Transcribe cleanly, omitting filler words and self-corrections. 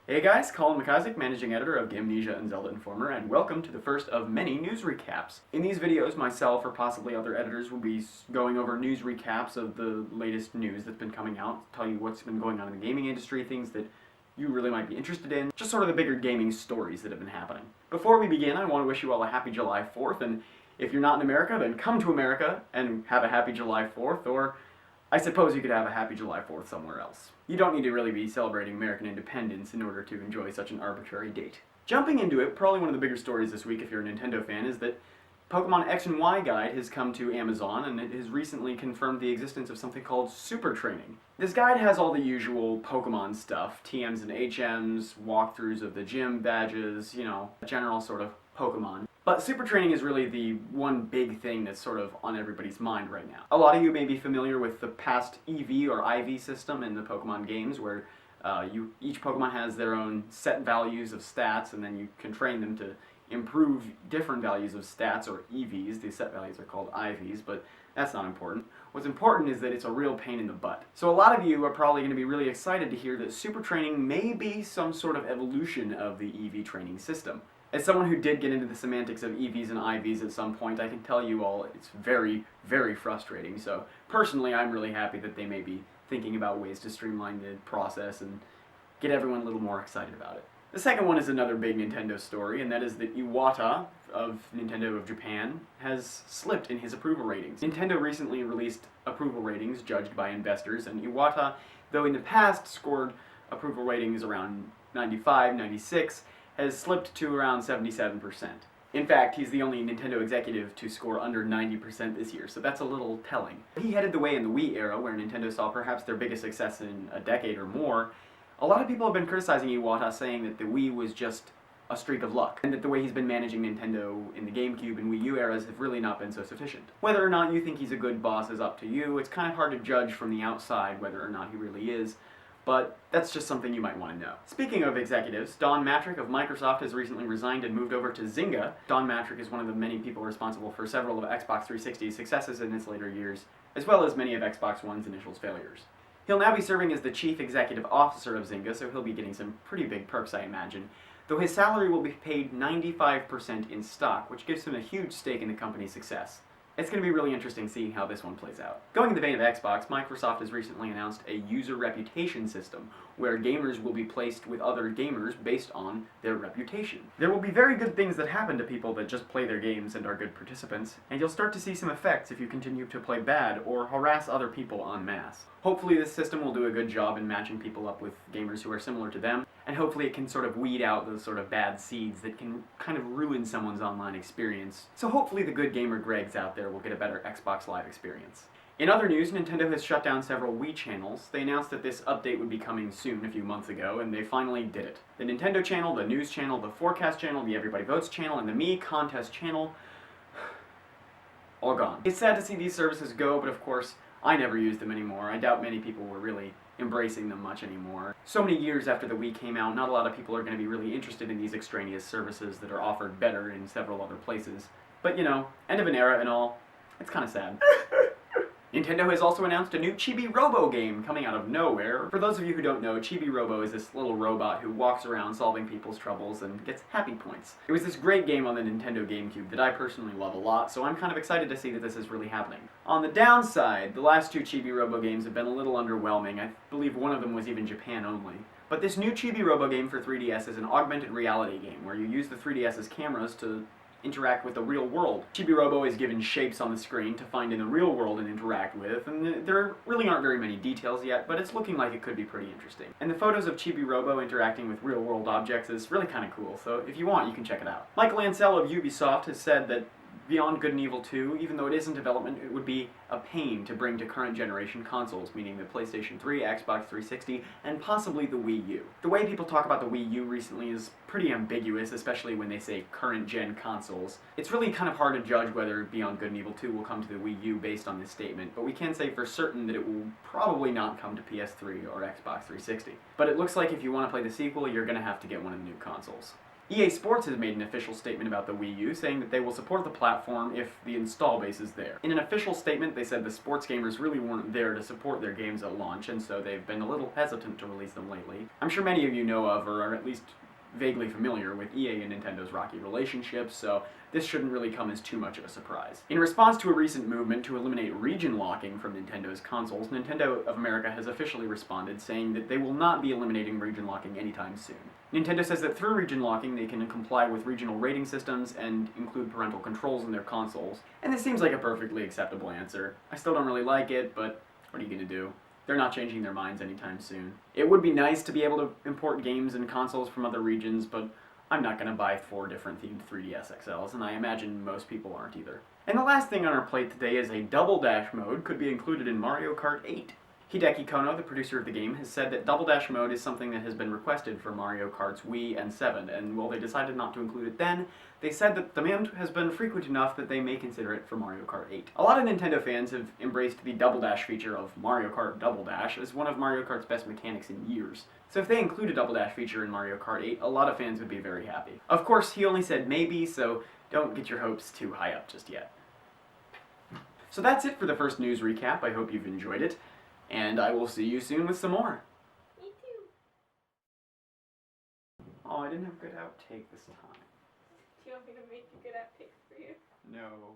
Hey guys, Colin McIsaac, Managing Editor of Gamnesia and Zelda Informer, and welcome to the first of many news recaps. In these videos, myself or possibly other editors will be going over news recaps of the latest news that's been coming out, tell you what's been going on in the gaming industry, things that you really might be interested in, just sort of the bigger gaming stories that have been happening. Before we begin, I want to wish you all a happy July 4th, and if you're not in America, then come to America and have a happy July 4th, or I suppose you could have a happy July 4th somewhere else. You don't need to really be celebrating American independence in order to enjoy such an arbitrary date. Jumping into it, probably one of the bigger stories this week if you're a Nintendo fan is that Pokémon X and Y Guide has come to Amazon and it has recently confirmed the existence of something called Super Training. This guide has all the usual Pokémon stuff, TMs and HMs, walkthroughs of the gym badges, you know, general sort of Pokémon. But Super Training is really the one big thing that's sort of on everybody's mind right now. A lot of you may be familiar with the past EV or IV system in the Pokemon games where each Pokemon has their own set values of stats and then you can train them to improve different values of stats, or EVs. These set values are called IVs, but that's not important. What's important is that it's a real pain in the butt. So a lot of you are probably going to be really excited to hear that Super Training may be some sort of evolution of the EV training system. As someone who did get into the semantics of EVs and IVs at some point, I can tell you all it's very, very frustrating. So personally, I'm really happy that they may be thinking about ways to streamline the process and get everyone a little more excited about it. The second one is another big Nintendo story, and that is that Iwata of Nintendo of Japan has slipped in his approval ratings. Nintendo recently released approval ratings judged by investors, and Iwata, though in the past scored approval ratings around 95, 96, has slipped to around 77%. In fact, he's the only Nintendo executive to score under 90% this year, so that's a little telling. He headed the way in the Wii era, where Nintendo saw perhaps their biggest success in a decade or more. A lot of people have been criticizing Iwata, saying that the Wii was just a streak of luck, and that the way he's been managing Nintendo in the GameCube and Wii U eras have really not been so sufficient. Whether or not you think he's a good boss is up to you. It's kind of hard to judge from the outside whether or not he really is, but that's just something you might want to know. Speaking of executives, Don Mattrick of Microsoft has recently resigned and moved over to Zynga. Don Mattrick is one of the many people responsible for several of Xbox 360's successes in its later years, as well as many of Xbox One's initial failures. He'll now be serving as the Chief Executive Officer of Zynga, so he'll be getting some pretty big perks, I imagine, though his salary will be paid 95% in stock, which gives him a huge stake in the company's success. It's going to be really interesting seeing how this one plays out. Going in the vein of Xbox, Microsoft has recently announced a user reputation system, where gamers will be placed with other gamers based on their reputation. There will be very good things that happen to people that just play their games and are good participants, and you'll start to see some effects if you continue to play bad or harass other people en masse. Hopefully this system will do a good job in matching people up with gamers who are similar to them, and hopefully it can sort of weed out those sort of bad seeds that can kind of ruin someone's online experience. So hopefully the good gamer Gregs out there will get a better Xbox Live experience. In other news, Nintendo has shut down several Wii channels. They announced that this update would be coming soon a few months ago, and they finally did it. The Nintendo channel, the News channel, the Forecast channel, the Everybody Votes channel, and the Me Contest channel, all gone. It's sad to see these services go, but of course, I never use them anymore. I doubt many people were really embracing them much anymore. So many years after the Wii came out, not a lot of people are going to be really interested in these extraneous services that are offered better in several other places. But you know, end of an era and all, it's kind of sad. Nintendo has also announced a new Chibi-Robo game coming out of nowhere. For those of you who don't know, Chibi-Robo is this little robot who walks around solving people's troubles and gets happy points. It was this great game on the Nintendo GameCube that I personally love a lot, so I'm kind of excited to see that this is really happening. On the downside, the last two Chibi-Robo games have been a little underwhelming. I believe one of them was even Japan only. But this new Chibi-Robo game for 3DS is an augmented reality game where you use the 3DS's cameras to interact with the real world. Chibi-Robo is given shapes on the screen to find in the real world and interact with, and there really aren't very many details yet, but it's looking like it could be pretty interesting. And the photos of Chibi-Robo interacting with real world objects is really kind of cool, so if you want, you can check it out. Michael Ansel of Ubisoft has said that Beyond Good and Evil 2, even though it is in development, it would be a pain to bring to current generation consoles, meaning the PlayStation 3, Xbox 360, and possibly the Wii U. The way people talk about the Wii U recently is pretty ambiguous, especially when they say current gen consoles. It's really kind of hard to judge whether Beyond Good and Evil 2 will come to the Wii U based on this statement, but we can say for certain that it will probably not come to PS3 or Xbox 360. But it looks like if you want to play the sequel, you're going to have to get one of the new consoles. EA Sports has made an official statement about the Wii U, saying that they will support the platform if the install base is there. In an official statement, they said the sports gamers really weren't there to support their games at launch, and so they've been a little hesitant to release them lately. I'm sure many of you know of, or are at least vaguely familiar with EA and Nintendo's rocky relationship, so this shouldn't really come as too much of a surprise. In response to a recent movement to eliminate region locking from Nintendo's consoles, Nintendo of America has officially responded, saying that they will not be eliminating region locking anytime soon. Nintendo says that through region locking, they can comply with regional rating systems and include parental controls in their consoles, and this seems like a perfectly acceptable answer. I still don't really like it, but what are you gonna do? They're not changing their minds anytime soon. It would be nice to be able to import games and consoles from other regions, but I'm not going to buy 4 different themed 3DS XLs, and I imagine most people aren't either. And the last thing on our plate today is a Double Dash mode could be included in Mario Kart 8. Hideki Kono, the producer of the game, has said that Double Dash mode is something that has been requested for Mario Karts Wii and 7, and while they decided not to include it then, they said that demand has been frequent enough that they may consider it for Mario Kart 8. A lot of Nintendo fans have embraced the Double Dash feature of Mario Kart Double Dash as one of Mario Kart's best mechanics in years. So if they include a Double Dash feature in Mario Kart 8, a lot of fans would be very happy. Of course, he only said maybe, so don't get your hopes too high up just yet. So that's it for the first news recap. I hope you've enjoyed it, and I will see you soon with some more. Me too. Oh, I didn't have a good outtake this time. Do you want me to make a good outtake for you? No.